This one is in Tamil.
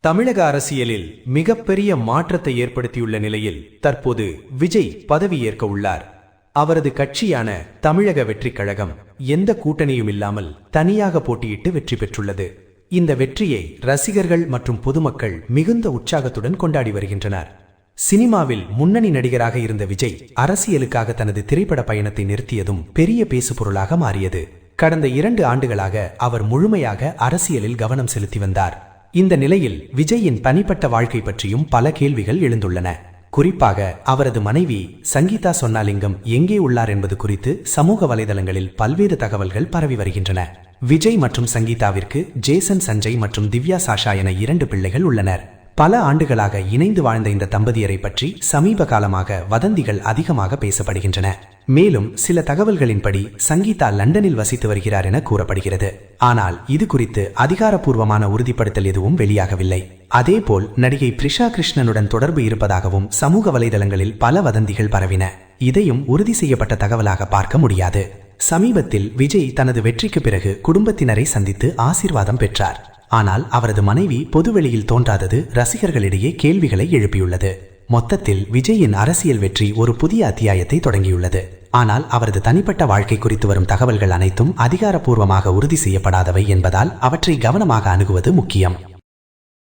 தமிழக அரசியலில் மிகப்பெரிய மாற்றத்தை ஏற்படுத்தியுள்ள நிலையில் தற்போது விஜய் பதவியேற்க உள்ளார். அவரது கட்சியான தமிழக வெற்றிக் கழகம் எந்த கூட்டணியும் இல்லாமல் தனியாக போட்டியிட்டு வெற்றி பெற்றுள்ளது. இந்த வெற்றியை ரசிகர்கள் மற்றும் பொதுமக்கள் மிகுந்த உற்சாகத்துடன் கொண்டாடி வருகின்றனர். சினிமாவில் முன்னணி நடிகராக இருந்த விஜய் அரசியலுக்காக தனது திரைப்பட பயணத்தை நிறுத்தியதும் பெரிய பேசுபொருளாக மாறியது. கடந்த 2 ஆண்டுகளாக அவர் முழுமையாக அரசியலில் கவனம் செலுத்தி வந்தார். இந்த நிலையில் விஜயின் தனிப்பட்ட வாழ்க்கை பற்றியும் பல கேள்விகள் எழுந்துள்ளன. குறிப்பாக அவரது மனைவி சங்கீதா சொன்னாலிங்கம் எங்கே உள்ளார் என்பது குறித்து சமூக வலைதளங்களில் பல்வேறு தகவல்கள் பரவி வருகின்றன. விஜய் மற்றும் சங்கீதாவிற்கு ஜேசன் சஞ்சய் மற்றும் திவ்யா சாஷா என 2 பிள்ளைகள் உள்ளனர். பல ஆண்டுகளாக இணைந்து வாழ்ந்த இந்த தம்பதியரை பற்றி சமீப காலமாக வதந்திகள் அதிகமாக பேசப்படுகின்றன. மேலும் சில தகவல்களின்படி சங்கீதா லண்டனில் வசித்து வருகிறார் என கூறப்படுகிறது. ஆனால் இது குறித்து அதிகாரப்பூர்வமான உறுதிப்படுத்தல் எதுவும் வெளியாகவில்லை. அதேபோல் நடிகை பிரிஷா கிருஷ்ணனுடன் தொடர்பு இருப்பதாகவும் சமூக வலைதளங்களில் பல வதந்திகள் பரவின. இதையும் உறுதி செய்யப்பட்ட தகவலாக பார்க்க முடியாது. சமீபத்தில் விஜய் தனது வெற்றிக்கு பிறகு குடும்பத்தினரை சந்தித்து ஆசீர்வாதம் பெற்றார். ஆனால் அவரது மனைவி பொதுவெளியில் தோன்றாதது ரசிகர்களிடையே கேள்விகளை எழுப்பியுள்ளது. மொத்தத்தில் விஜயின் அரசியல் வெற்றி ஒரு புதிய அத்தியாயத்தை தொடங்கியுள்ளது. ஆனால் அவரது தனிப்பட்ட வாழ்க்கை குறித்து வரும் தகவல்கள் அனைத்தும் அதிகாரப்பூர்வமாக உறுதி செய்யப்படாதவை என்பதால் அவற்றை கவனமாக அணுகுவது முக்கியம்.